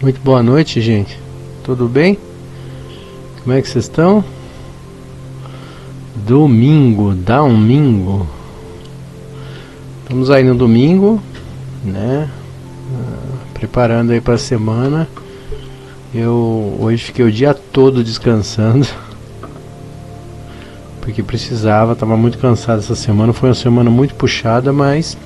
Muito boa noite, gente. Tudo bem? Como é que vocês estão? Domingo. Estamos aí no domingo, né? Preparando aí para a semana. Eu hoje fiquei o dia todo descansando, porque precisava, estava muito cansado essa semana. Foi uma semana muito puxada, mas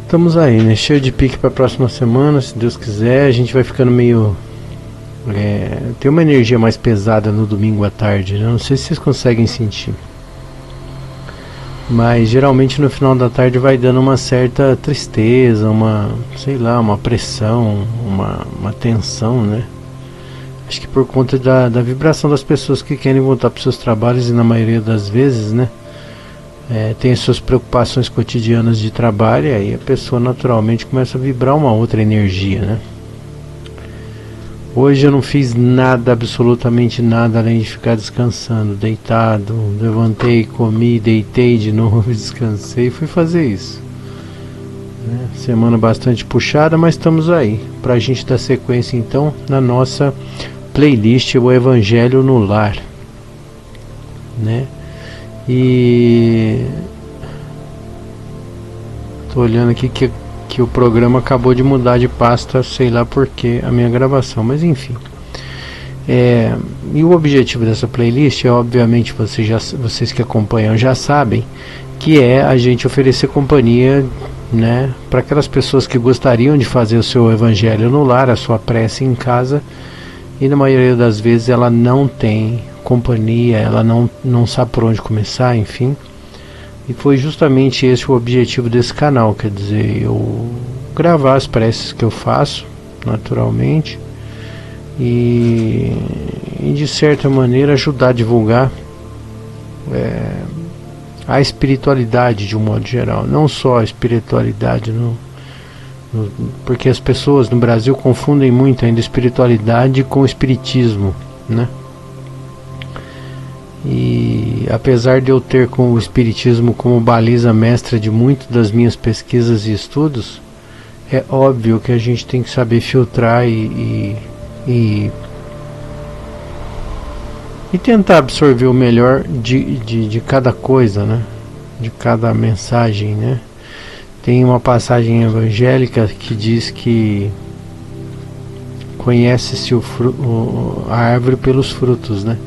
estamos aí, né? Cheio de pique para a próxima semana, se Deus quiser. A gente vai ficando meio... tem uma energia mais pesada no domingo à tarde, né? Não sei se vocês conseguem sentir, mas geralmente no final da tarde vai dando uma certa tristeza, uma pressão, uma tensão, né? Acho que por conta da vibração das pessoas que querem voltar para os seus trabalhos, e na maioria das vezes, né, tem as suas preocupações cotidianas de trabalho, e aí a pessoa naturalmente começa a vibrar uma outra energia, né? Hoje eu não fiz nada, absolutamente nada, além de ficar descansando, deitado. Levantei, comi, deitei de novo, descansei e fui fazer isso, né? Semana bastante puxada, mas estamos aí pra gente dar sequência então na nossa playlist O Evangelho no Lar, né? E tô olhando aqui que o programa acabou de mudar de pasta, sei lá porquê, a minha gravação, mas enfim. E o objetivo dessa playlist é, obviamente, vocês que acompanham já sabem, que é a gente oferecer companhia, né, para aquelas pessoas que gostariam de fazer o seu evangelho no lar, a sua prece em casa, e na maioria das vezes ela não tem companhia, ela não sabe por onde começar, enfim. E foi justamente esse o objetivo desse canal, quer dizer, eu gravar as preces que eu faço, naturalmente, e de certa maneira ajudar a divulgar a espiritualidade de um modo geral, não só a espiritualidade, porque as pessoas no Brasil confundem muito ainda espiritualidade com espiritismo, né? E apesar de eu ter com o espiritismo como baliza mestra de muitas das minhas pesquisas e estudos, é óbvio que a gente tem que saber filtrar e tentar absorver o melhor de cada coisa, né? De cada mensagem, né? Tem uma passagem evangélica que diz que conhece-se a árvore pelos frutos, né?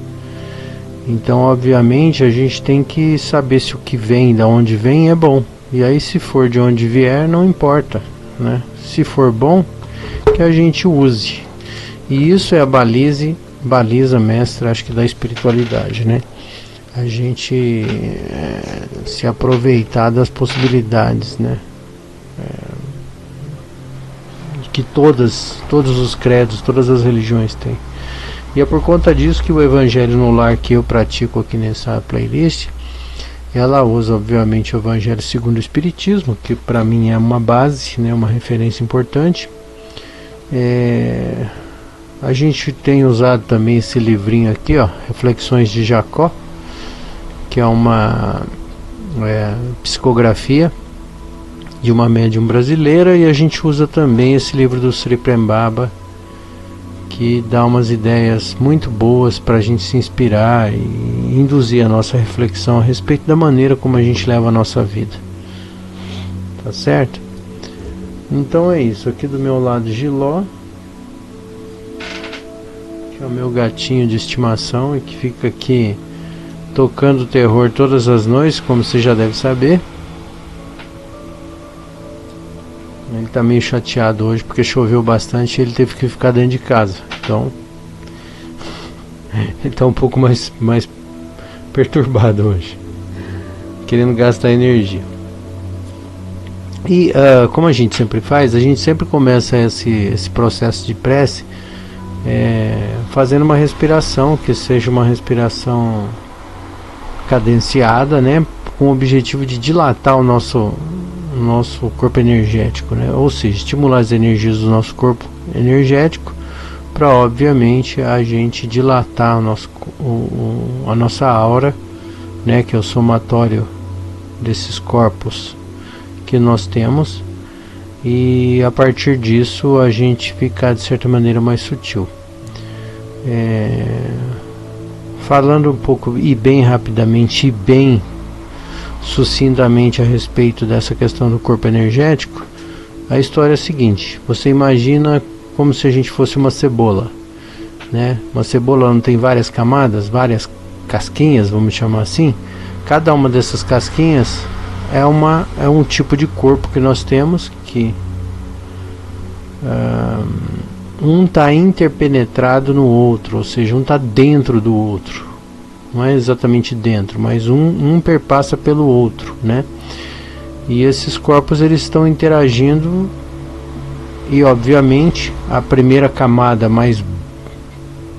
Então, obviamente, a gente tem que saber se o que vem, da onde vem, é bom. E aí, se for de onde vier, não importa, né? Se for bom, que a gente use. E isso é a baliza mestra, acho que da espiritualidade, né? A gente se aproveitar das possibilidades, né? Que todos os credos, todas as religiões têm. E é por conta disso que o Evangelho no Lar que eu pratico aqui nessa playlist, ela usa obviamente o Evangelho segundo o Espiritismo, que para mim é uma base, né, uma referência importante. A gente tem usado também esse livrinho aqui, ó, Reflexões de Jacó, que é uma psicografia de uma médium brasileira, e a gente usa também esse livro do Sri Prem Baba, que dá umas ideias muito boas para a gente se inspirar e induzir a nossa reflexão a respeito da maneira como a gente leva a nossa vida. Tá certo? Então é isso. Aqui do meu lado, Giló, que é o meu gatinho de estimação e que fica aqui tocando terror todas as noites, como você já deve saber. Ele tá meio chateado hoje porque choveu bastante e ele teve que ficar dentro de casa. Então ele tá um pouco mais perturbado hoje, querendo gastar energia. E como a gente sempre faz, a gente sempre começa esse processo de prece fazendo uma respiração, que seja uma respiração cadenciada, né, com o objetivo de dilatar o nosso corpo energético, né? Ou seja, estimular as energias do nosso corpo energético para, obviamente, a gente dilatar a nossa aura, né? Que é o somatório desses corpos que nós temos, e a partir disso a gente ficar de certa maneira mais sutil. Falando um pouco e bem rapidamente e bem sucintamente a respeito dessa questão do corpo energético, a história é a seguinte: você imagina como se a gente fosse uma cebola, né? Uma cebola não tem várias camadas, várias casquinhas, vamos chamar assim. Cada uma dessas casquinhas é um tipo de corpo que nós temos, que um está interpenetrado no outro, ou seja, um está dentro do outro. Não é exatamente dentro, mas um perpassa pelo outro, né? E esses corpos eles estão interagindo, e obviamente a primeira camada mais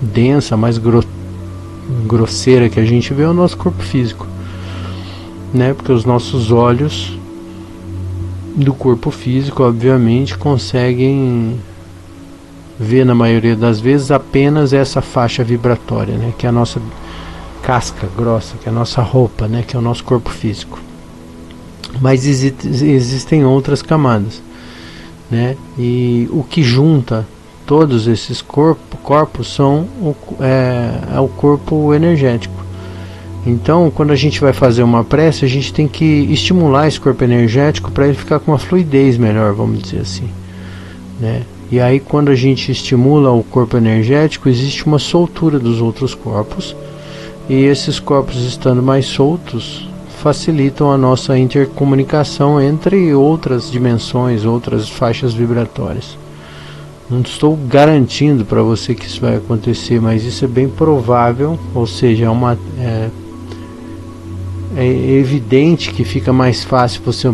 densa, mais grosseira que a gente vê é o nosso corpo físico, né? Porque os nossos olhos do corpo físico obviamente conseguem ver na maioria das vezes apenas essa faixa vibratória, né? Que é a nossa casca grossa, que é a nossa roupa, né? Que é o nosso corpo físico. Mas existem outras camadas, né? E o que junta todos esses corpos são o corpo energético. Então, quando a gente vai fazer uma prece, a gente tem que estimular esse corpo energético para ele ficar com uma fluidez melhor, vamos dizer assim, né? E aí, quando a gente estimula o corpo energético, existe uma soltura dos outros corpos, e esses corpos estando mais soltos facilitam a nossa intercomunicação entre outras dimensões, outras faixas vibratórias. Não estou garantindo para você que isso vai acontecer, mas isso é bem provável, ou seja, é evidente que fica mais fácil você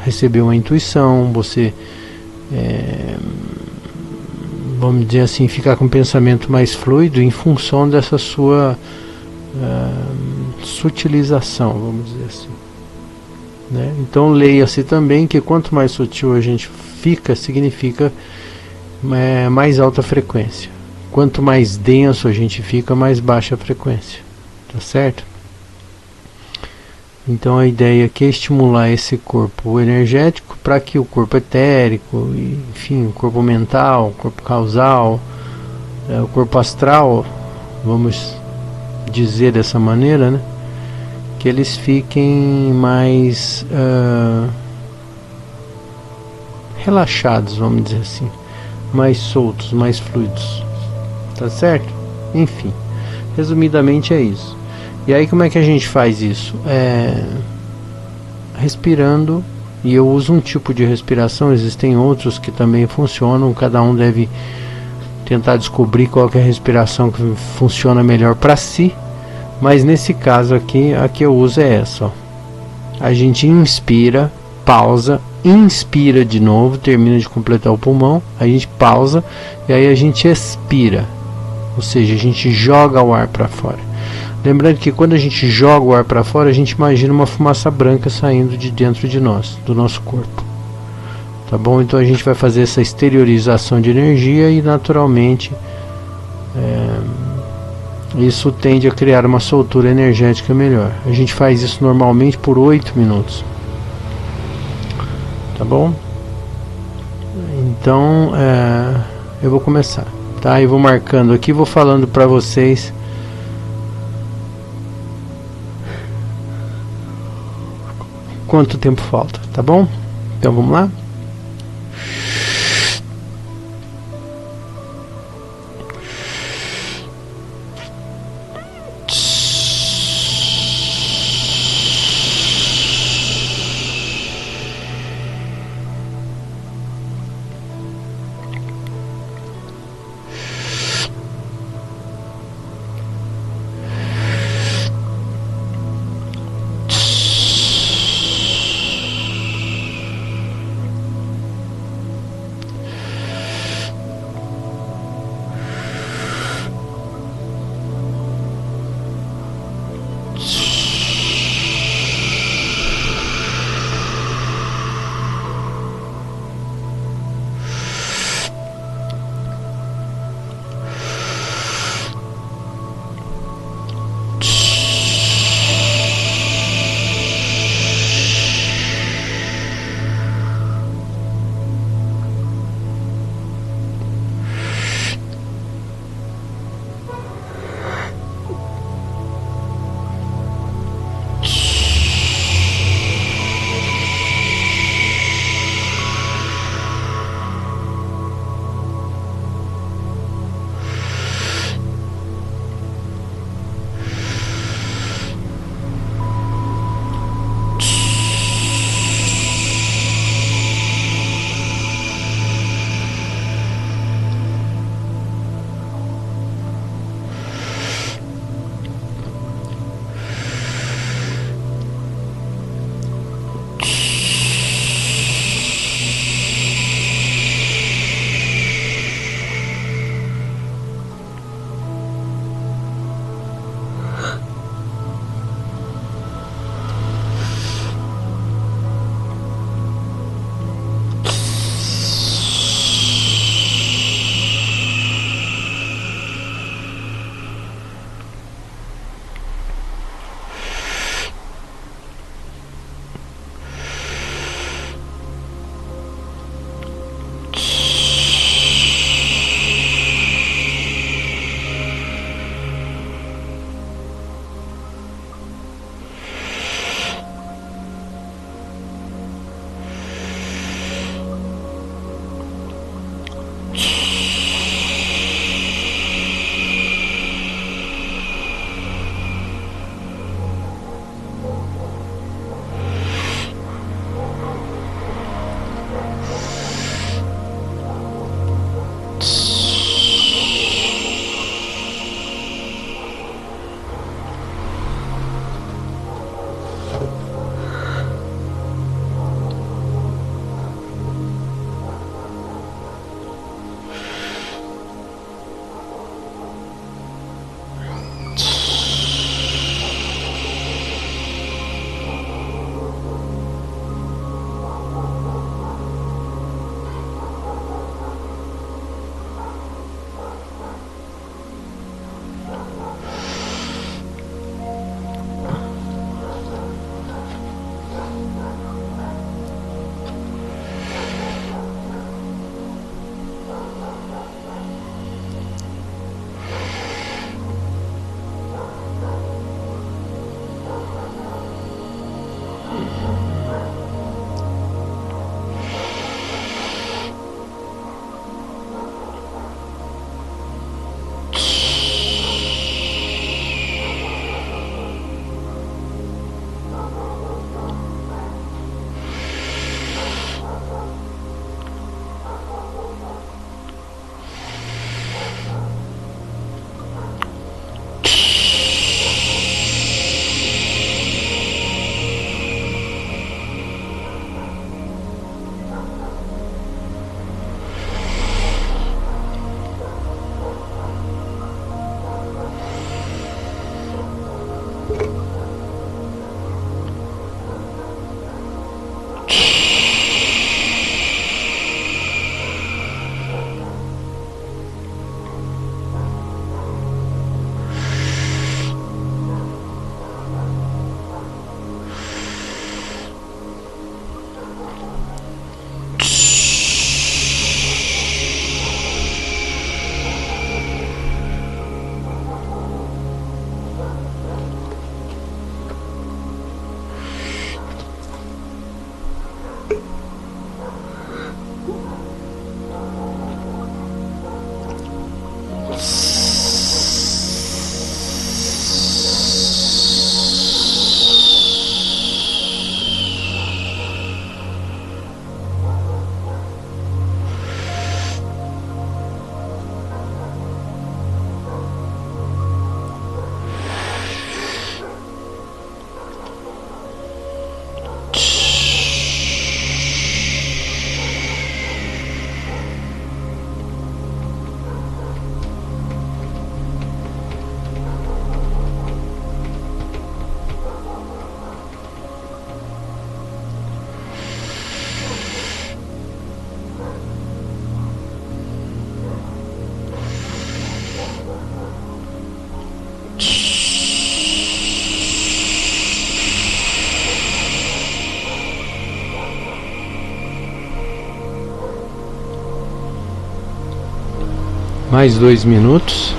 receber uma intuição, você vamos dizer assim, ficar com um pensamento mais fluido em função dessa sua sutilização, vamos dizer assim, né? Então leia-se também que quanto mais sutil a gente fica, significa mais alta frequência. Quanto mais denso a gente fica, mais baixa a frequência, tá certo? Então a ideia aqui é estimular esse corpo energético para que o corpo etérico, enfim, o corpo mental, o corpo causal, o corpo astral, vamos dizer dessa maneira, né? Que eles fiquem mais relaxados, vamos dizer assim, mais soltos, mais fluidos, tá certo? Enfim, resumidamente é isso. E aí como é que a gente faz isso? Respirando, e eu uso um tipo de respiração, existem outros que também funcionam, cada um deve tentar descobrir qual que é a respiração que funciona melhor para si, mas nesse caso aqui, a que eu uso é essa, ó. A gente inspira, pausa, inspira de novo, termina de completar o pulmão, a gente pausa, e aí a gente expira, ou seja, a gente joga o ar para fora. Lembrando que quando a gente joga o ar para fora, a gente imagina uma fumaça branca saindo de dentro de nós, do nosso corpo. Tá bom? Então a gente vai fazer essa exteriorização de energia e naturalmente isso tende a criar uma soltura energética melhor. A gente faz isso normalmente por 8 minutos. Tá bom? Então eu vou começar, tá? Eu vou marcando aqui, vou falando para vocês quanto tempo falta, tá bom? Então vamos lá? Mais 2 minutos.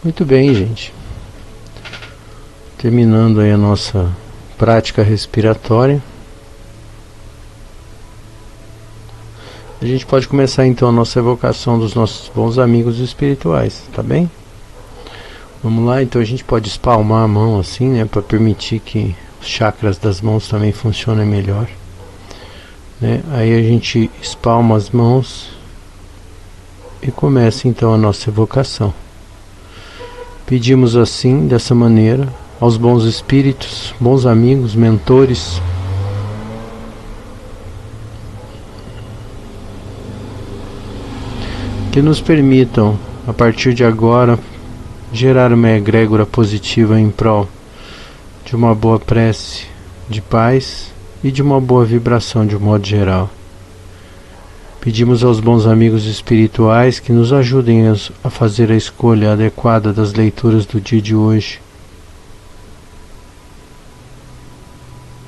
Muito bem, gente. Terminando aí a nossa prática respiratória. A gente pode começar então a nossa evocação dos nossos bons amigos espirituais, tá bem? Vamos lá, então a gente pode espalmar a mão assim, né, para permitir que os chakras das mãos também funcionem melhor, né? Aí a gente espalma as mãos e começa então a nossa evocação. Pedimos assim, dessa maneira, aos bons espíritos, bons amigos, mentores, que nos permitam, a partir de agora, gerar uma egrégora positiva em prol de uma boa prece de paz e de uma boa vibração de um modo geral. Pedimos aos bons amigos espirituais que nos ajudem a fazer a escolha adequada das leituras do dia de hoje,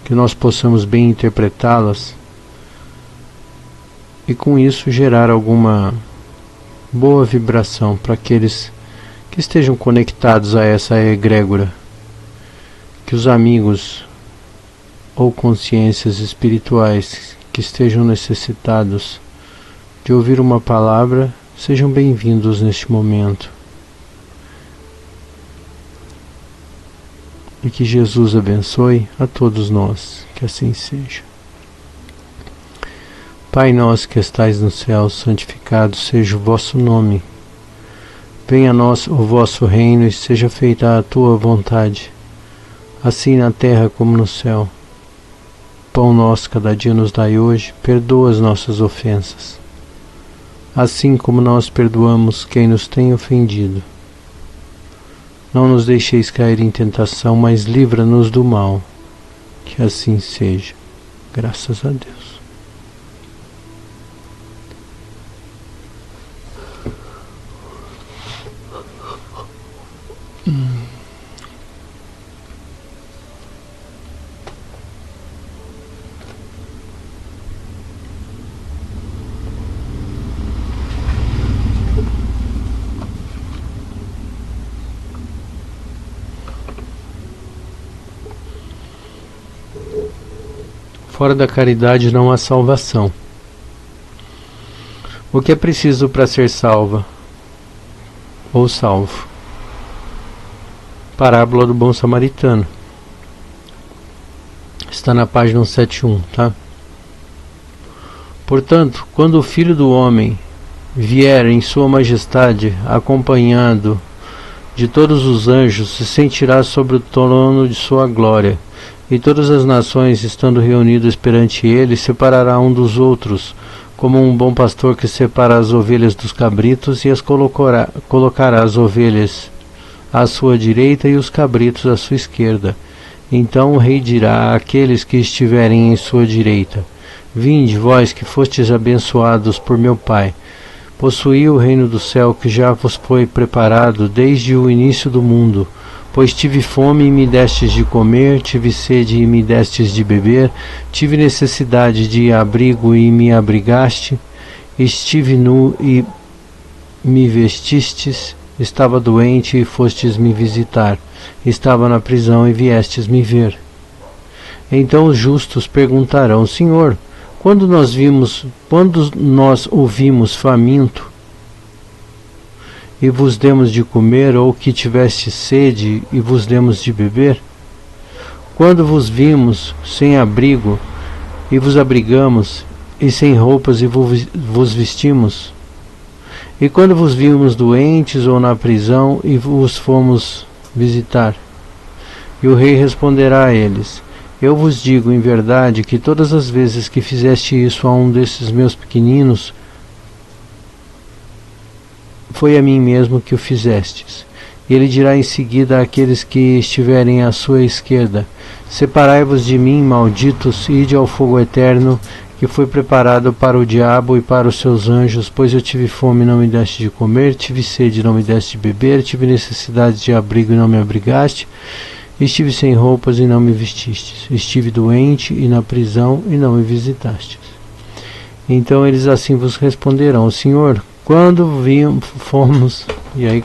que nós possamos bem interpretá-las e com isso gerar alguma boa vibração para aqueles que estejam conectados a essa egrégora, que os amigos ou consciências espirituais que estejam necessitados de ouvir uma palavra sejam bem-vindos neste momento. E que Jesus abençoe a todos nós, que assim seja. Pai nosso que estais no céu, santificado seja o vosso nome. Venha a nós o vosso reino e seja feita a tua vontade, assim na terra como no céu. Pão nosso cada dia nos dai hoje, perdoa as nossas ofensas, assim como nós perdoamos quem nos tem ofendido. Não nos deixeis cair em tentação, mas livra-nos do mal. Que assim seja. Graças a Deus. Fora da caridade não há salvação. O que é preciso para ser salva ou salvo? Parábola do Bom Samaritano. Está na página 171, tá? Portanto, quando o Filho do Homem vier em sua majestade, acompanhado de todos os anjos, se sentirá sobre o trono de sua glória, e todas as nações, estando reunidas perante ele, separará um dos outros, como um bom pastor que separa as ovelhas dos cabritos, e as colocará as ovelhas à sua direita e os cabritos à sua esquerda. Então o rei dirá àqueles que estiverem em sua direita: Vinde, vós que fostes abençoados por meu Pai, possuí o reino do céu que já vos foi preparado desde o início do mundo. Pois tive fome e me destes de comer, tive sede e me destes de beber, tive necessidade de abrigo e me abrigaste, estive nu e me vestistes, estava doente e fostes me visitar, estava na prisão e viestes me ver. Então os justos perguntarão: Senhor, quando nós o vimos faminto e vos demos de comer, ou que tiveste sede e vos demos de beber? Quando vos vimos sem abrigo e vos abrigamos, e sem roupas e vos vestimos? E quando vos vimos doentes ou na prisão e vos fomos visitar? E o rei responderá a eles: Eu vos digo em verdade que todas as vezes que fizeste isso a um desses meus pequeninos, foi a mim mesmo que o fizestes. E ele dirá em seguida àqueles que estiverem à sua esquerda: Separai-vos de mim, malditos, ide ao fogo eterno, que foi preparado para o diabo e para os seus anjos, pois eu tive fome e não me deste de comer, tive sede e não me deste de beber, tive necessidade de abrigo e não me abrigaste, estive sem roupas e não me vestistes, estive doente e na prisão e não me visitastes. Então eles assim vos responderão: Senhor, quando fomos, e aí,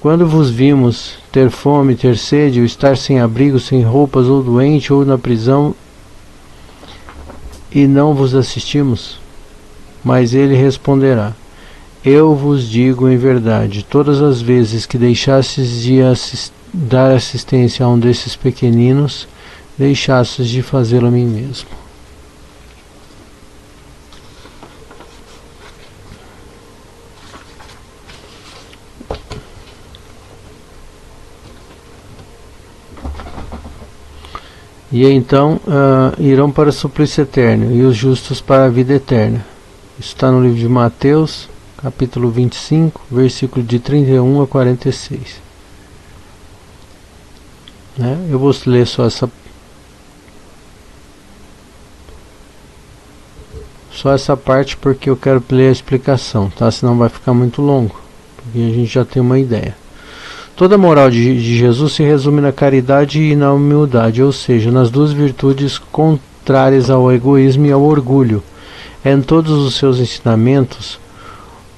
quando vos vimos ter fome, ter sede, ou estar sem abrigo, sem roupas, ou doente, ou na prisão, e não vos assistimos? Mas ele responderá: Eu vos digo em verdade, todas as vezes que deixastes de dar assistência a um desses pequeninos, deixastes de fazê-lo a mim mesmo. E então irão para o suplício eterno, e os justos para a vida eterna. Isso está no livro de Mateus, capítulo 25, versículo de 31 a 46. Eu vou ler só essa parte, porque eu quero ler a explicação, tá? Senão vai ficar muito longo, porque a gente já tem uma ideia. Toda a moral de Jesus se resume na caridade e na humildade, ou seja, nas duas virtudes contrárias ao egoísmo e ao orgulho. Em todos os seus ensinamentos,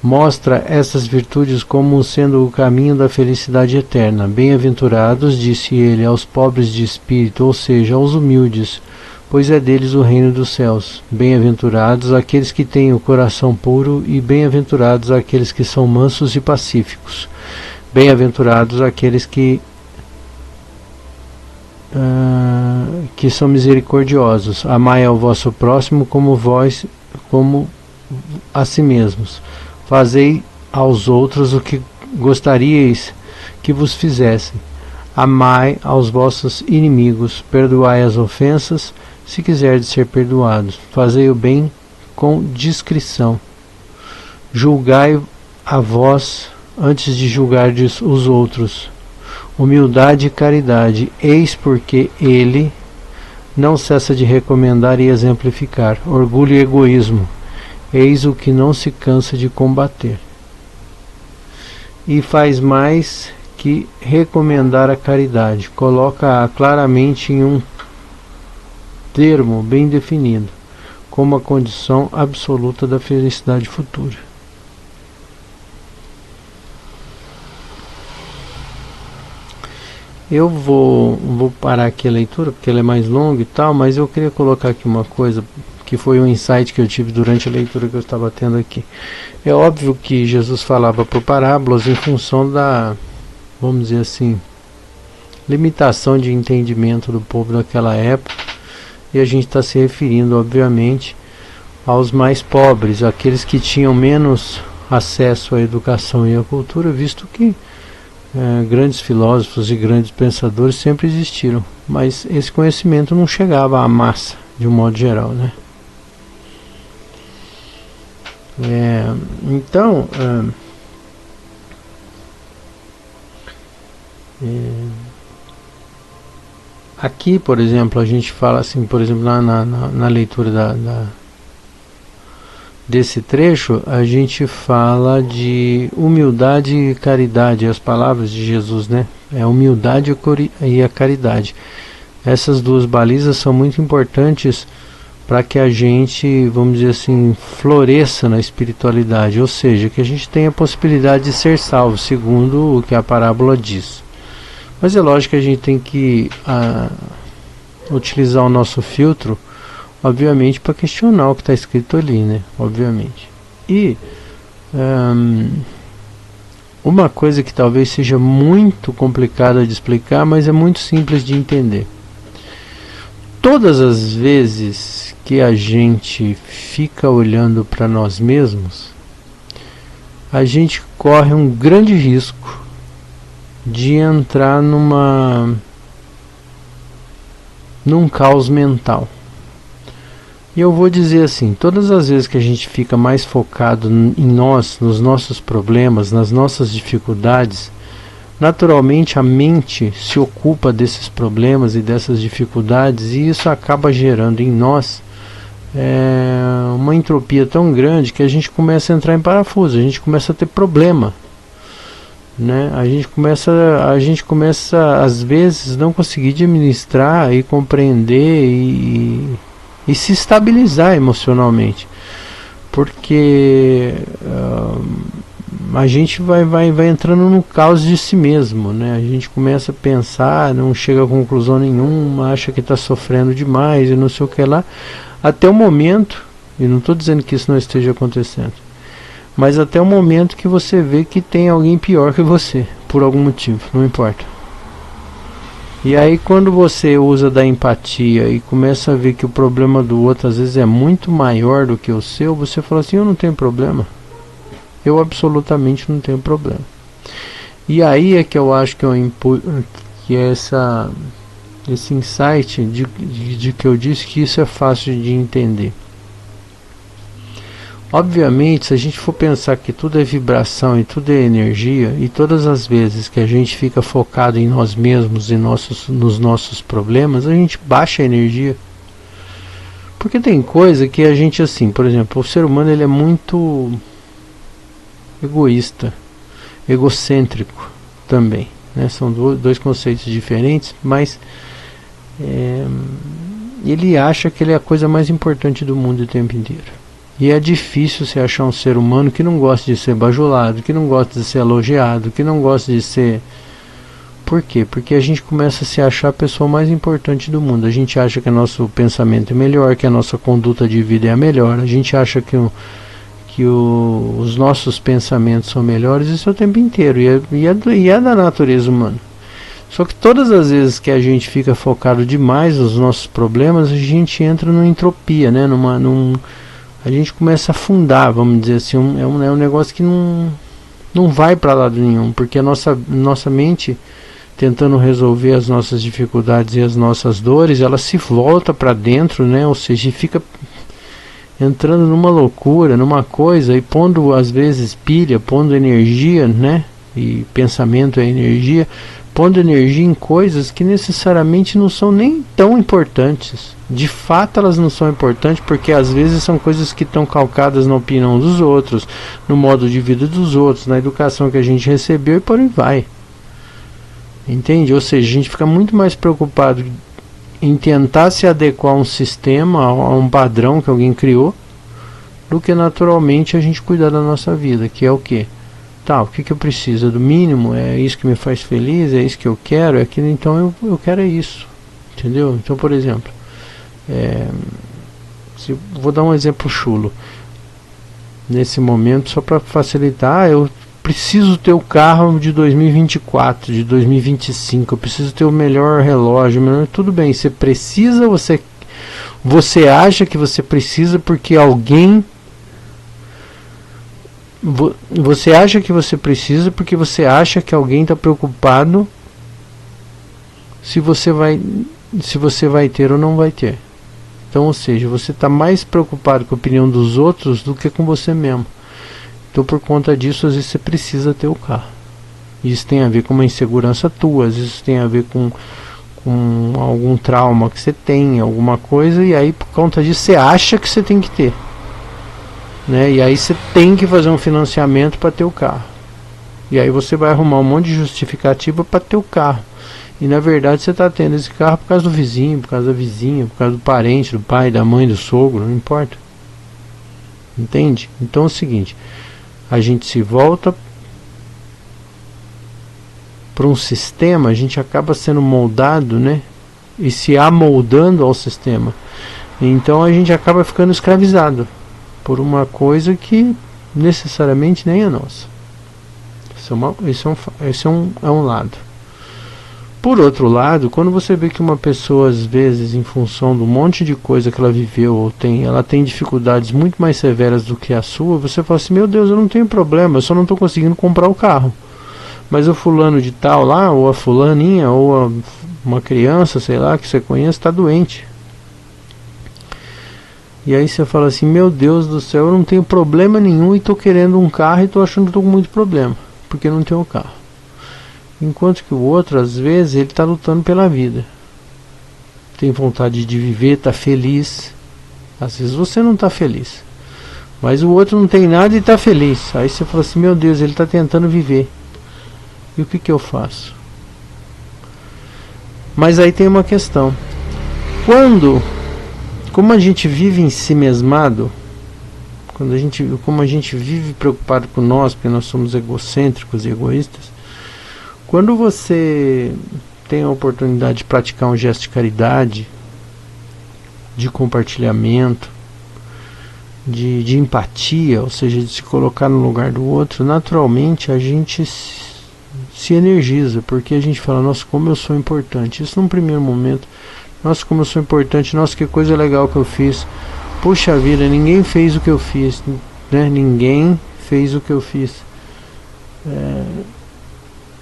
mostra essas virtudes como sendo o caminho da felicidade eterna. Bem-aventurados, disse ele, aos pobres de espírito, ou seja, aos humildes, pois é deles o reino dos céus. Bem-aventurados aqueles que têm o coração puro, e bem-aventurados aqueles que são mansos e pacíficos. Bem-aventurados aqueles que são misericordiosos. Amai ao vosso próximo como a si mesmos. Fazei aos outros o que gostaríeis que vos fizessem. Amai aos vossos inimigos. Perdoai as ofensas, se quiserdes ser perdoados. Fazei o bem com discrição. Julgai a vós antes de julgardes os outros. Humildade e caridade, eis porque ele não cessa de recomendar e exemplificar. Orgulho e egoísmo, eis o que não se cansa de combater. E faz mais que recomendar a caridade, coloca-a claramente em um termo bem definido, como a condição absoluta da felicidade futura. Eu vou parar aqui a leitura, porque ela é mais longa e tal, mas eu queria colocar aqui uma coisa, que foi um insight que eu tive durante a leitura que eu estava tendo aqui. É óbvio que Jesus falava por parábolas em função da, vamos dizer assim, limitação de entendimento do povo daquela época, e a gente está se referindo, obviamente, aos mais pobres, aqueles que tinham menos acesso à educação e à cultura, visto que grandes filósofos e grandes pensadores sempre existiram, mas esse conhecimento não chegava à massa, de um modo geral, né? Então, aqui, por exemplo, a gente fala assim, por exemplo, na leitura desse trecho, a gente fala de humildade e caridade, as palavras de Jesus, né? É a humildade e a caridade. Essas duas balizas são muito importantes para que a gente, vamos dizer assim, floresça na espiritualidade, ou seja, que a gente tenha a possibilidade de ser salvo, segundo o que a parábola diz. Mas é lógico que a gente tem que utilizar o nosso filtro, obviamente, para questionar o que está escrito ali, né? Obviamente. E uma coisa que talvez seja muito complicada de explicar, mas é muito simples de entender. Todas as vezes que a gente fica olhando para nós mesmos, a gente corre um grande risco de entrar num caos mental. E eu vou dizer assim, todas as vezes que a gente fica mais focado em nós, nos nossos problemas, nas nossas dificuldades, naturalmente a mente se ocupa desses problemas e dessas dificuldades, e isso acaba gerando em nós uma entropia tão grande que a gente começa a entrar em parafuso, a gente começa a ter problema, né? A gente começa às vezes não conseguir administrar e compreender e se estabilizar emocionalmente, porque a gente vai entrando no caos de si mesmo, né? A gente começa a pensar, não chega a conclusão nenhuma, acha que está sofrendo demais e não sei o que lá, até o momento, e não estou dizendo que isso não esteja acontecendo, mas até o momento que você vê que tem alguém pior que você, por algum motivo, não importa. E aí quando você usa da empatia e começa a ver que o problema do outro às vezes é muito maior do que o seu, você fala assim, eu não tenho problema. Eu absolutamente não tenho problema. E aí é que eu acho que esse insight de que eu disse que isso é fácil de entender. Obviamente, se a gente for pensar que tudo é vibração e tudo é energia, e todas as vezes que a gente fica focado em nós mesmos e nos nossos problemas, a gente baixa a energia. Porque tem coisa que a gente, assim, por exemplo, o ser humano ele é muito egoísta, egocêntrico também, né? São dois conceitos diferentes, mas ele acha que ele é a coisa mais importante do mundo o tempo inteiro. E é difícil você achar um ser humano que não gosta de ser bajulado, que não gosta de ser elogiado, que não gosta de ser... Por quê? Porque a gente começa a se achar a pessoa mais importante do mundo. A gente acha que o nosso pensamento é melhor, que a nossa conduta de vida é a melhor. A gente acha que os nossos pensamentos são melhores, isso é o tempo inteiro. E é da natureza humana. Só que todas as vezes que a gente fica focado demais nos nossos problemas, a gente entra numa entropia, né? A gente começa a afundar, vamos dizer assim, é um negócio que não vai para lado nenhum, porque a nossa mente, tentando resolver as nossas dificuldades e as nossas dores, ela se volta para dentro, né? Ou seja, fica entrando numa loucura, numa coisa, e pondo às vezes pilha, pondo energia, né? E pensamento é energia, pondo energia em coisas que necessariamente não são nem tão importantes. De fato elas não são importantes, porque às vezes são coisas que estão calcadas na opinião dos outros, no modo de vida dos outros, na educação que a gente recebeu e por aí vai. Entende? Ou seja, a gente fica muito mais preocupado em tentar se adequar a um sistema, a um padrão que alguém criou, do que naturalmente a gente cuidar da nossa vida, que é o quê? Tá, o que eu preciso? É do mínimo? É isso que me faz feliz? É isso que eu quero? É aquilo, então eu quero é isso. Entendeu? Então, por exemplo, vou dar um exemplo chulo. Nesse momento, só para facilitar, eu preciso ter o carro de 2024, de 2025, eu preciso ter o melhor relógio, tudo bem, você precisa, você Você acha que você precisa porque alguém... Você acha que você precisa porque você acha que alguém está preocupado se você vai ter ou não vai ter. Então, ou seja, você está mais preocupado com a opinião dos outros do que com você mesmo. Então, por conta disso, às vezes você precisa ter o carro. Isso tem a ver com uma insegurança tua, às vezes tem a ver com algum trauma que você tem, alguma coisa, e aí por conta disso você acha que você tem que ter, né? E aí você tem que fazer um financiamento para ter o carro. E aí você vai arrumar um monte de justificativa para ter o carro. E na verdade você está tendo esse carro por causa do vizinho, por causa da vizinha, por causa do parente, do pai, da mãe, do sogro, não importa. Entende? Então é o seguinte, a gente se volta para um sistema, a gente acaba sendo moldado, né? E se amoldando ao sistema. Então a gente acaba ficando escravizado por uma coisa que necessariamente nem é nossa. Esse é um lado. Por outro lado, quando você vê que uma pessoa, às vezes, em função do monte de coisa que ela viveu ou tem, ela tem dificuldades muito mais severas do que a sua, você fala assim, meu Deus, eu não tenho problema, eu só não estou conseguindo comprar o carro. Mas o fulano de tal lá, ou a fulaninha, ou uma criança, sei lá, que você conhece, está doente. E aí você fala assim, meu Deus do céu, eu não tenho problema nenhum e estou querendo um carro e estou achando que estou com muito problema, porque não tenho carro. Enquanto que o outro, às vezes, ele está lutando pela vida. Tem vontade de viver, está feliz. Às vezes você não está feliz. Mas o outro não tem nada e está feliz. Aí você fala assim, meu Deus, ele está tentando viver. E o que eu faço? Mas aí tem uma questão. Como a gente vive em si mesmado, como a gente vive preocupado com nós, porque nós somos egocêntricos e egoístas, quando você tem a oportunidade de praticar um gesto de caridade, de compartilhamento, de empatia, ou seja, de se colocar no lugar do outro, naturalmente a gente se energiza, porque a gente fala, nossa, como eu sou importante. Isso num primeiro momento, nossa, como eu sou importante, nossa, que coisa legal que eu fiz. Puxa vida, ninguém fez o que eu fiz, né? Ninguém fez o que eu fiz.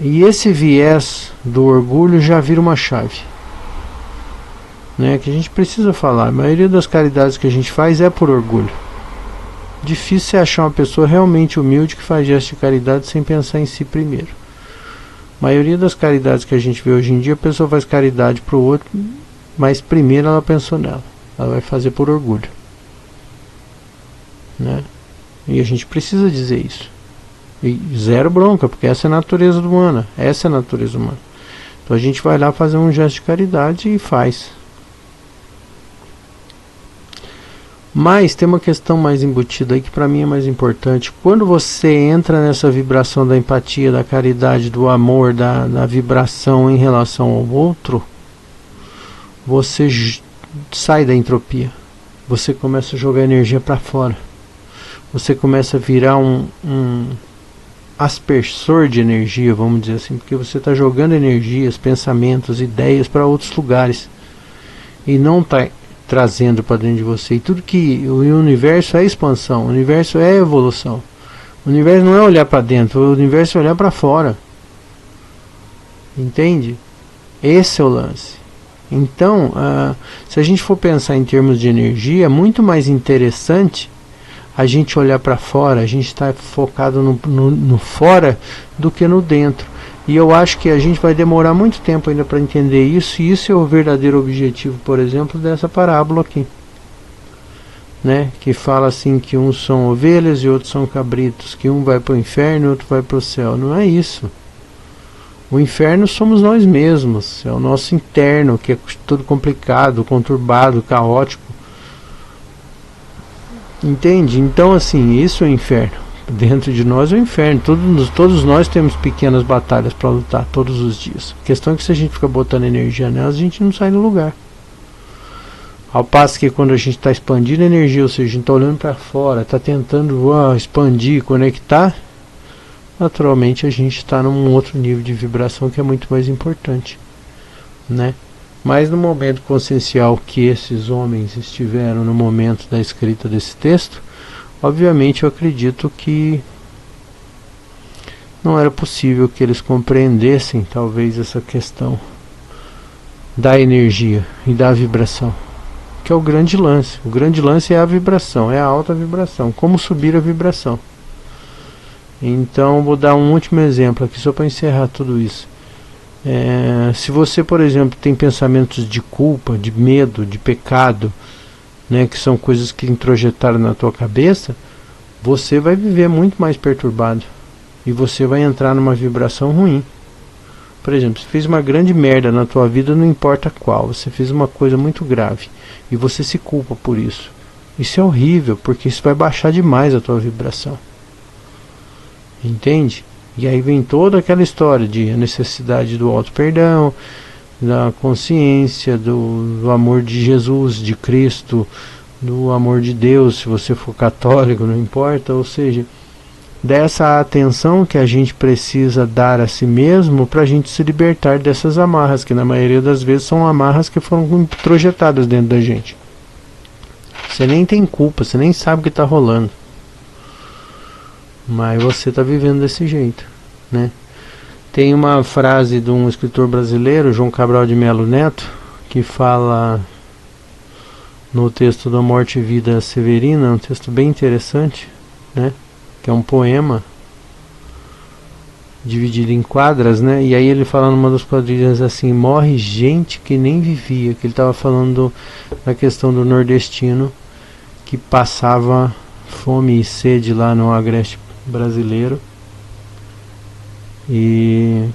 E esse viés do orgulho já vira uma chave, né? Que a gente precisa falar. A maioria das caridades que a gente faz é por orgulho. Difícil é achar uma pessoa realmente humilde que faz gesto de caridade sem pensar em si primeiro. A maioria das caridades que a gente vê hoje em dia, a pessoa faz caridade para o outro, mas primeiro ela pensou nela. Ela vai fazer por orgulho, né? E a gente precisa dizer isso. E zero bronca, porque essa é a natureza humana. Essa é a natureza humana. Então a gente vai lá fazer um gesto de caridade e faz. Mas tem uma questão mais embutida aí que para mim é mais importante. Quando você entra nessa vibração da empatia, da caridade, do amor, da vibração em relação ao outro, você sai da entropia. Você começa a jogar energia para fora. Você começa a virar um aspersor de energia, vamos dizer assim, porque você está jogando energias, pensamentos, ideias para outros lugares e não está trazendo para dentro de você. E tudo que o universo é expansão, o universo é evolução. O universo não é olhar para dentro, o universo é olhar para fora. Entende? Esse é o lance. Então, se a gente for pensar em termos de energia, é muito mais interessante a gente olhar para fora, a gente está focado no fora do que no dentro. E eu acho que a gente vai demorar muito tempo ainda para entender isso, e isso é o verdadeiro objetivo, por exemplo, dessa parábola aqui, né? Que fala assim que uns são ovelhas e outros são cabritos, que um vai para o inferno e outro vai para o céu. Não é isso. O inferno somos nós mesmos, é o nosso interno, que é tudo complicado, conturbado, caótico. Entende? Então assim, isso é o inferno. Dentro de nós é o inferno. Todos nós temos pequenas batalhas para lutar todos os dias. A questão é que se a gente fica botando energia nelas, a gente não sai do lugar. Ao passo que quando a gente está expandindo energia, ou seja, a gente está olhando para fora, está tentando expandir, conectar, naturalmente a gente está num outro nível de vibração que é muito mais importante, né? Mas no momento consciencial que esses homens estiveram no momento da escrita desse texto, obviamente eu acredito que não era possível que eles compreendessem talvez essa questão da energia e da vibração, que é o grande lance. O grande lance é a vibração, é a alta vibração, como subir a vibração. Então vou dar um último exemplo aqui só para encerrar tudo isso. Se você, por exemplo, tem pensamentos de culpa, de medo, de pecado, né, que são coisas que introjetaram na tua cabeça, você vai viver muito mais perturbado e você vai entrar numa vibração ruim. Por exemplo, você fez uma grande merda na tua vida, não importa qual, você fez uma coisa muito grave e você se culpa por isso. Isso é horrível, porque isso vai baixar demais a tua vibração. Entende? E aí vem toda aquela história de a necessidade do auto-perdão, da consciência, do amor de Jesus, de Cristo, do amor de Deus, se você for católico, não importa, ou seja, dessa atenção que a gente precisa dar a si mesmo para a gente se libertar dessas amarras, que na maioria das vezes são amarras que foram introjetadas dentro da gente. Você nem tem culpa, você nem sabe o que está rolando, mas você está vivendo desse jeito, né? Tem uma frase de um escritor brasileiro, João Cabral de Melo Neto, que fala no texto da Morte e Vida Severina, um texto bem interessante, né? Que é um poema dividido em quadras, né? E aí ele fala numa das quadrilhas assim: morre gente que nem vivia, que ele estava falando da questão do nordestino que passava fome e sede lá no agreste brasileiro. E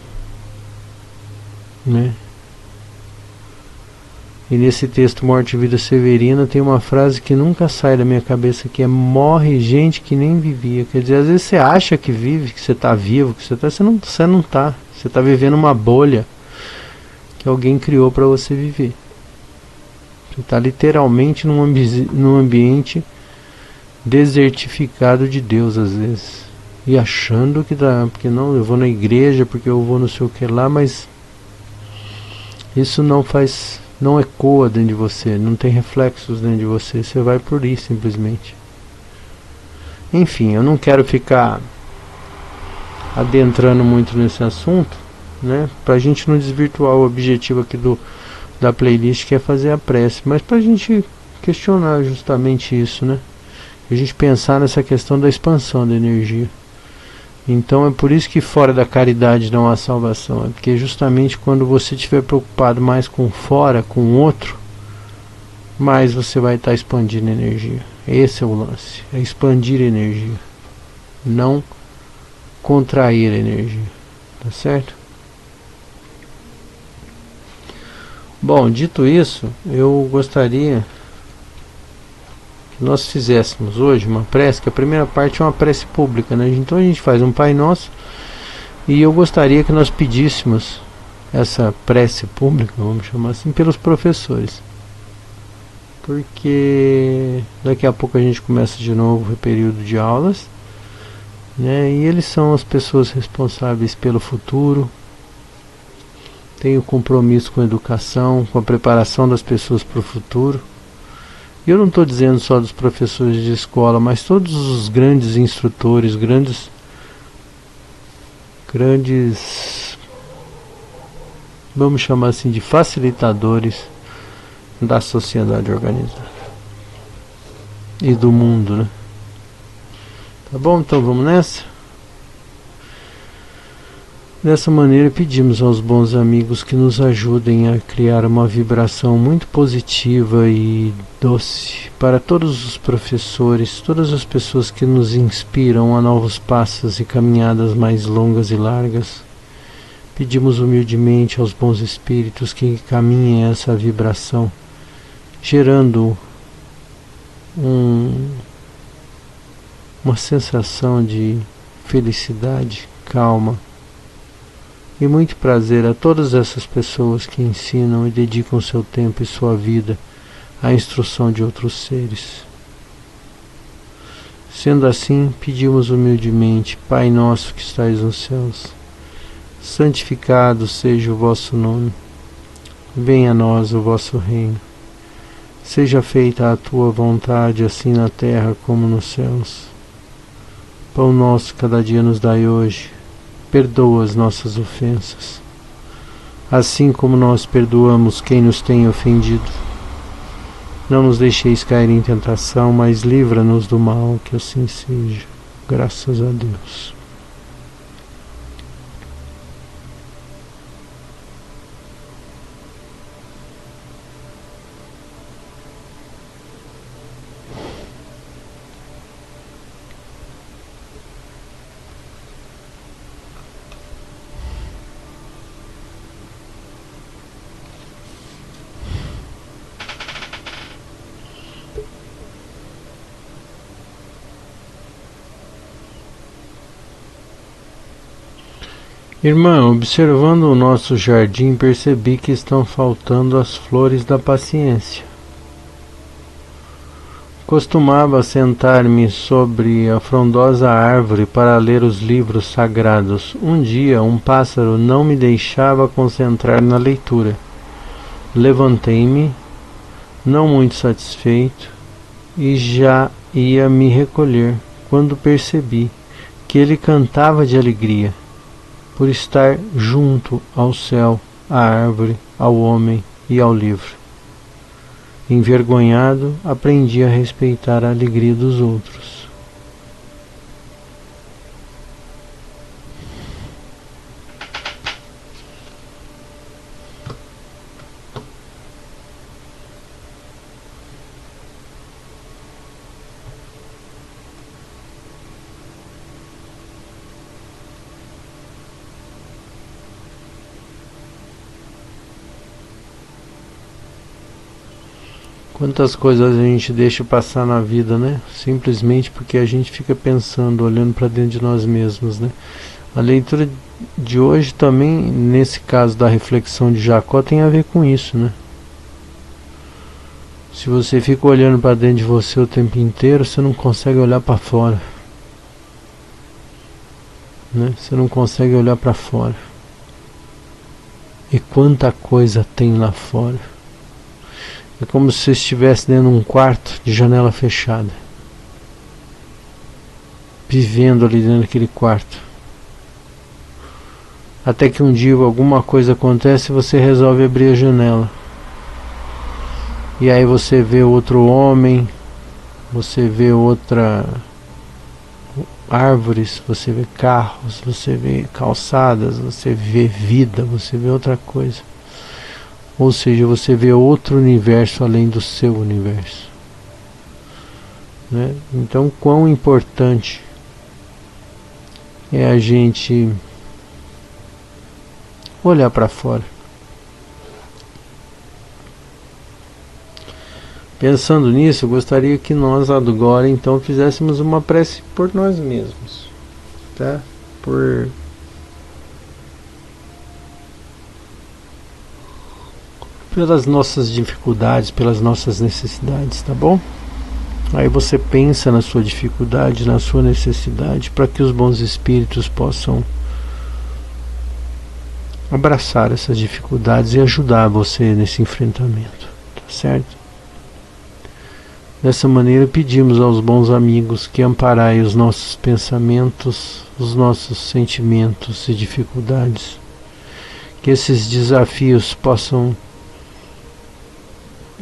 nesse texto Morte e Vida Severina tem uma frase que nunca sai da minha cabeça, que é: morre gente que nem vivia. Quer dizer, às vezes você acha que vive, que você está vivo, que você não está. Você está vivendo uma bolha que alguém criou para você viver. Você está literalmente num ambiente desertificado de Deus às vezes, e achando que dá, porque não, eu vou na igreja, porque eu vou não sei o que lá, mas isso não ecoa dentro de você, não tem reflexos dentro de você, você vai por isso simplesmente. Enfim, eu não quero ficar adentrando muito nesse assunto, né, pra gente não desvirtuar o objetivo aqui da playlist, que é fazer a prece, mas pra gente questionar justamente isso, né, a gente pensar nessa questão da expansão da energia. Então é por isso que fora da caridade não há salvação. É porque justamente quando você estiver preocupado mais com fora, com o outro, mais você vai estar expandindo energia. Esse é o lance, é expandir energia, não contrair energia. Tá certo? Bom, dito isso, eu gostaria que nós fizéssemos hoje uma prece, que a primeira parte é uma prece pública, né? Então a gente faz um Pai Nosso, e eu gostaria que nós pedíssemos essa prece pública, vamos chamar assim, pelos professores, porque daqui a pouco a gente começa de novo o período de aulas, né? E eles são as pessoas responsáveis pelo futuro, têm o compromisso com a educação, com a preparação das pessoas para o futuro. E eu não estou dizendo só dos professores de escola, mas todos os grandes instrutores, grandes, vamos chamar assim, de facilitadores da sociedade organizada e do mundo, né? Tá bom? Então vamos nessa? Dessa maneira pedimos aos bons amigos que nos ajudem a criar uma vibração muito positiva e doce para todos os professores, todas as pessoas que nos inspiram a novos passos e caminhadas mais longas e largas. Pedimos humildemente aos bons espíritos que caminhem essa vibração, gerando uma sensação de felicidade, calma e muito prazer a todas essas pessoas que ensinam e dedicam seu tempo e sua vida à instrução de outros seres. Sendo assim, pedimos humildemente: Pai nosso que estais nos céus, santificado seja o vosso nome. venha a nós o vosso reino. Seja feita a tua vontade, assim na terra como nos céus. Pão nosso cada dia nos dai hoje. Perdoa as nossas ofensas, assim como nós perdoamos quem nos tem ofendido. Não nos deixeis cair em tentação, mas livra-nos do mal, que assim seja. Graças a Deus. Irmã, observando o nosso jardim, percebi que estão faltando as flores da paciência. Costumava sentar-me sobre a frondosa árvore para ler os livros sagrados. Um dia, um pássaro não me deixava concentrar na leitura. Levantei-me, não muito satisfeito, e já ia me recolher, quando percebi que ele cantava de alegria por estar junto ao céu, à árvore, ao homem e ao livro. Envergonhado, aprendi a respeitar a alegria dos outros. Quantas coisas a gente deixa passar na vida, né? Simplesmente porque a gente fica pensando, olhando para dentro de nós mesmos, né? A leitura de hoje também, nesse caso da reflexão de Jacó, tem a ver com isso, né? Se você fica olhando para dentro de você o tempo inteiro, você não consegue olhar para fora, né? Você não consegue olhar para fora. E quanta coisa tem lá fora. É como se você estivesse dentro de um quarto de janela fechada, vivendo ali dentro daquele quarto. Até que um dia alguma coisa acontece e você resolve abrir a janela. E aí você vê outro homem, você vê outra árvores, você vê carros, você vê calçadas, você vê vida, você vê outra coisa. Ou seja, você vê outro universo além do seu universo, né? Então, quão importante é a gente olhar para fora. Pensando nisso, eu gostaria que nós agora então fizéssemos uma prece por nós mesmos, tá? Pelas nossas dificuldades, pelas nossas necessidades, tá bom? Aí você pensa na sua dificuldade, na sua necessidade, para que os bons espíritos possam abraçar essas dificuldades e ajudar você nesse enfrentamento, tá certo? Dessa maneira pedimos aos bons amigos que amparai os nossos pensamentos, os nossos sentimentos e dificuldades, que esses desafios possam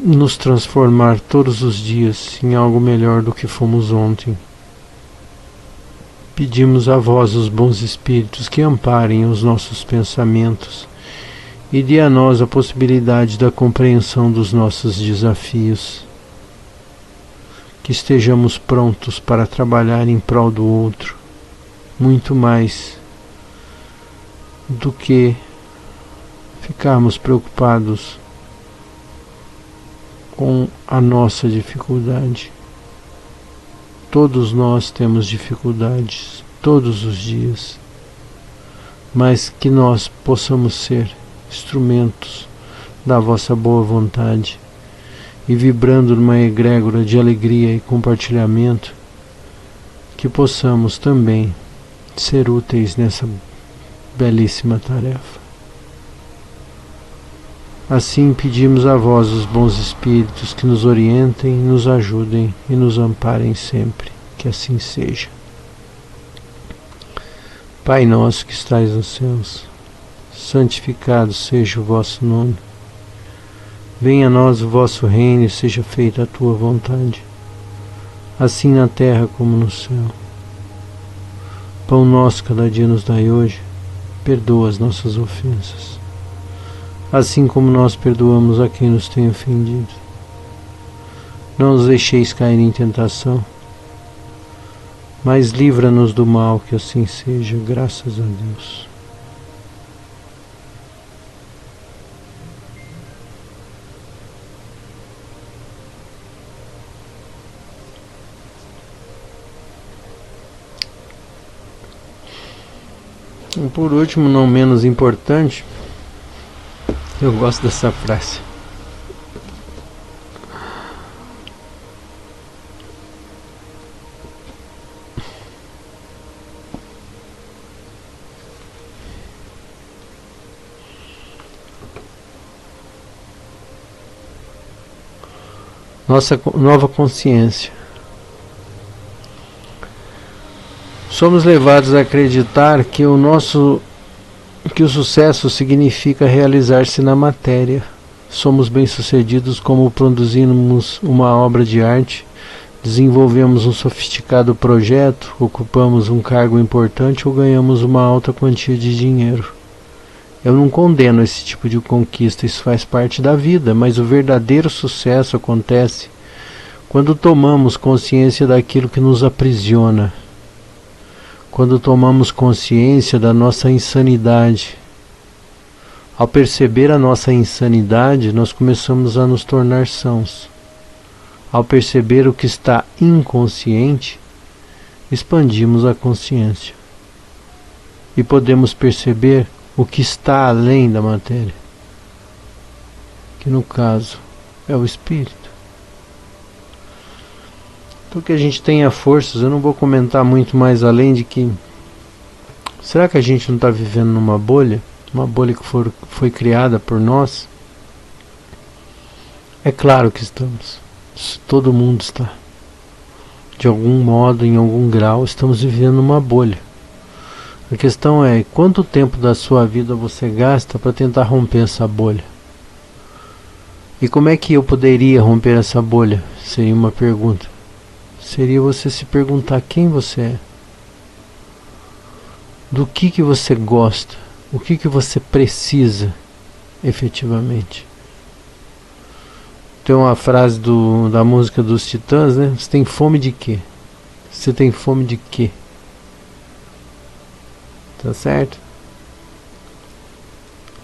nos transformar todos os dias em algo melhor do que fomos ontem. Pedimos a vós, os bons espíritos, que amparem os nossos pensamentos e dê a nós a possibilidade da compreensão dos nossos desafios, que estejamos prontos para trabalhar em prol do outro, muito mais do que ficarmos preocupados com a nossa dificuldade. Todos nós temos dificuldades, todos os dias, mas que nós possamos ser instrumentos da vossa boa vontade e vibrando numa egrégora de alegria e compartilhamento, que possamos também ser úteis nessa belíssima tarefa. Assim pedimos a vós, os bons espíritos, que nos orientem, nos ajudem e nos amparem sempre. Que assim seja. Pai nosso que estais nos céus, santificado seja o vosso nome. Venha a nós o vosso reino e seja feita a tua vontade, assim na terra como no céu. Pão nosso cada dia nos dai hoje, perdoa as nossas ofensas, assim como nós perdoamos a quem nos tem ofendido. Não nos deixeis cair em tentação, mas livra-nos do mal, que assim seja, graças a Deus. E por último, não menos importante, eu gosto dessa frase. Nossa nova consciência. Somos levados a acreditar que o sucesso significa realizar-se na matéria. Somos bem-sucedidos como produzimos uma obra de arte, desenvolvemos um sofisticado projeto, ocupamos um cargo importante ou ganhamos uma alta quantia de dinheiro. Eu não condeno esse tipo de conquista, isso faz parte da vida, mas o verdadeiro sucesso acontece quando tomamos consciência daquilo que nos aprisiona, quando tomamos consciência da nossa insanidade. Ao perceber a nossa insanidade, nós começamos a nos tornar sãos. Ao perceber o que está inconsciente, expandimos a consciência e podemos perceber o que está além da matéria, que no caso é o espírito. Então que a gente tenha forças. Eu não vou comentar muito mais além de que, será que a gente não está vivendo numa bolha? Uma bolha que foi criada por nós? É claro que estamos. Todo mundo está. De algum modo, em algum grau, estamos vivendo numa bolha. A questão é, quanto tempo da sua vida você gasta para tentar romper essa bolha? E como é que eu poderia romper essa bolha? Seria uma pergunta. Seria você se perguntar quem você é. Do que você gosta. O que você precisa, efetivamente. Tem uma frase da música dos Titãs, né? Você tem fome de quê? Você tem fome de quê? Tá certo?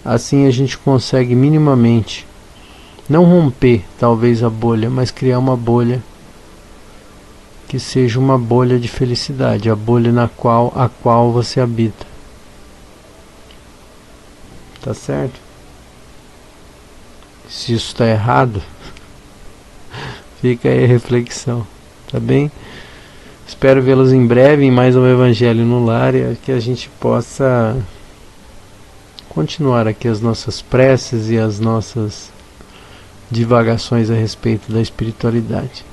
Assim a gente consegue minimamente não romper talvez a bolha, mas criar uma bolha que seja uma bolha de felicidade, a bolha a qual você habita. Tá certo? Se isso está errado, fica aí a reflexão, tá bem? Espero vê-los em breve em mais um Evangelho no Lar, e que a gente possa continuar aqui as nossas preces e as nossas divagações a respeito da espiritualidade.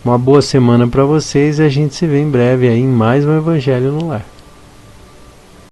Uma boa semana para vocês e a gente se vê em breve aí em mais um Evangelho no Lar.